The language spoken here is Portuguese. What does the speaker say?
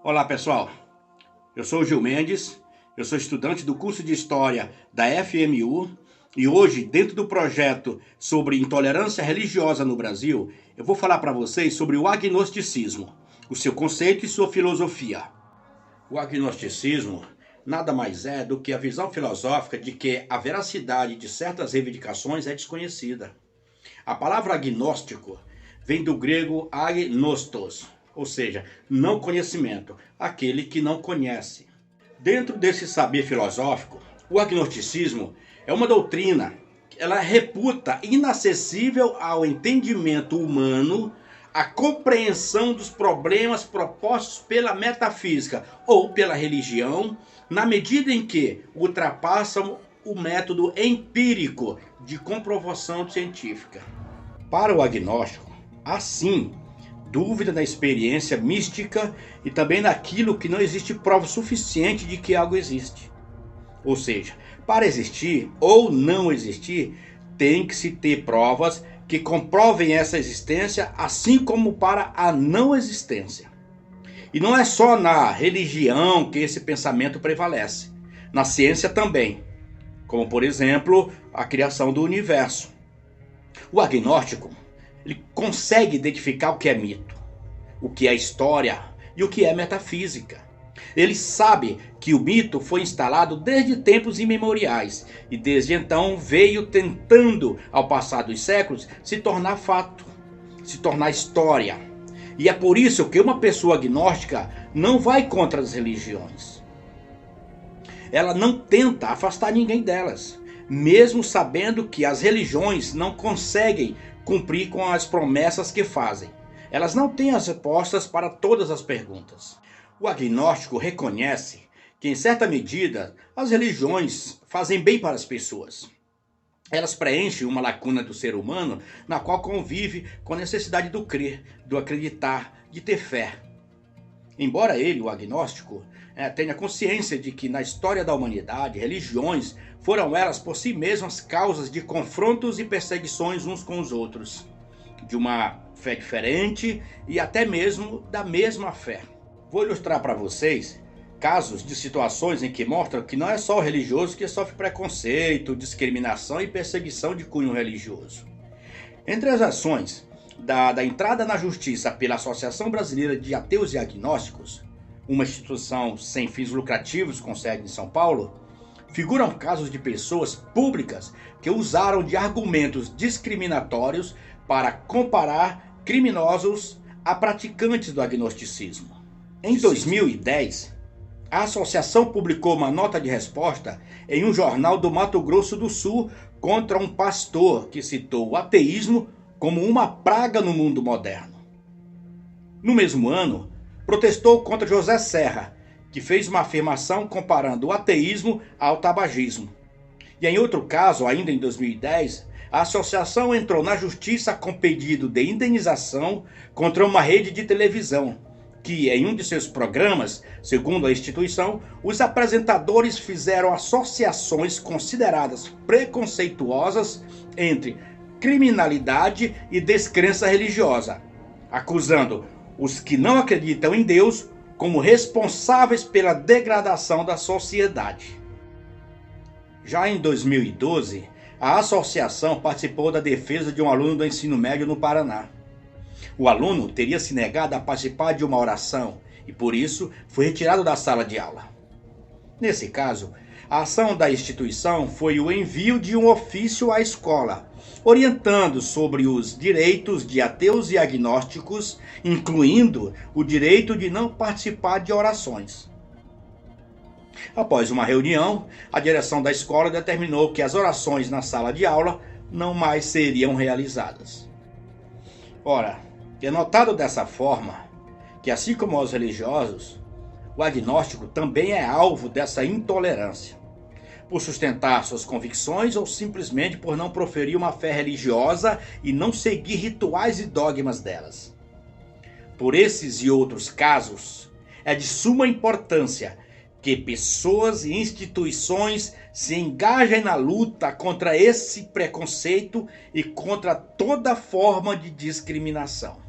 Olá pessoal, eu sou o Gil Mendes, eu sou estudante do curso de História da FMU e hoje, dentro do projeto sobre intolerância religiosa no Brasil, eu vou falar para vocês sobre o agnosticismo, o seu conceito e sua filosofia. O agnosticismo nada mais é do que a visão filosófica de que a veracidade de certas reivindicações é desconhecida. A palavra agnóstico vem do grego agnostos, ou seja, não conhecimento, aquele que não conhece. Dentro desse saber filosófico, o agnosticismo é uma doutrina, ela reputa inacessível ao entendimento humano a compreensão dos problemas propostos pela metafísica ou pela religião, na medida em que ultrapassam o método empírico de comprovação científica. Para o agnóstico, assim, dúvida na experiência mística e também naquilo que não existe prova suficiente de que algo existe. Ou seja, para existir ou não existir, tem que se ter provas que comprovem essa existência, assim como para a não existência. E não é só na religião que esse pensamento prevalece, na ciência também, como por exemplo, a criação do universo. O agnóstico, ele consegue identificar o que é mito, o que é história e o que é metafísica. Ele sabe que o mito foi instalado desde tempos imemoriais e desde então veio tentando, ao passar dos séculos, se tornar fato, se tornar história. E é por isso que uma pessoa agnóstica não vai contra as religiões. Ela não tenta afastar ninguém delas, mesmo sabendo que as religiões não conseguem cumprir com as promessas que fazem. Elas não têm as respostas para todas as perguntas. O agnóstico reconhece que, em certa medida, as religiões fazem bem para as pessoas. Elas preenchem uma lacuna do ser humano na qual convive com a necessidade do crer, do acreditar, de ter fé. Embora ele, o agnóstico, tenha consciência de que na história da humanidade, religiões foram elas por si mesmas causas de confrontos e perseguições uns com os outros, de uma fé diferente e até mesmo da mesma fé. Vou ilustrar para vocês casos de situações em que mostram que não é só o religioso que sofre preconceito, discriminação e perseguição de cunho religioso. Entre as ações da entrada na justiça pela Associação Brasileira de Ateus e Agnósticos, uma instituição sem fins lucrativos com sede em São Paulo, figuram casos de pessoas públicas que usaram de argumentos discriminatórios para comparar criminosos a praticantes do agnosticismo. Em 2010, a associação publicou uma nota de resposta em um jornal do Mato Grosso do Sul contra um pastor que citou o ateísmo como uma praga no mundo moderno. No mesmo ano, protestou contra José Serra, que fez uma afirmação comparando o ateísmo ao tabagismo. E em outro caso, ainda em 2010, a associação entrou na justiça com pedido de indenização contra uma rede de televisão, que em um de seus programas, segundo a instituição, os apresentadores fizeram associações consideradas preconceituosas entre criminalidade e descrença religiosa, acusando os que não acreditam em Deus como responsáveis pela degradação da sociedade. Já em 2012, a associação participou da defesa de um aluno do ensino médio no Paraná. O aluno teria se negado a participar de uma oração e, por isso, foi retirado da sala de aula. Nesse caso, a ação da instituição foi o envio de um ofício à escola, orientando sobre os direitos de ateus e agnósticos, incluindo o direito de não participar de orações. Após uma reunião, a direção da escola determinou que as orações na sala de aula não mais seriam realizadas. Ora, é notado dessa forma que, assim como os religiosos, o agnóstico também é alvo dessa intolerância, por sustentar suas convicções ou simplesmente por não proferir uma fé religiosa e não seguir rituais e dogmas delas. Por esses e outros casos, é de suma importância que pessoas e instituições se engajem na luta contra esse preconceito e contra toda forma de discriminação.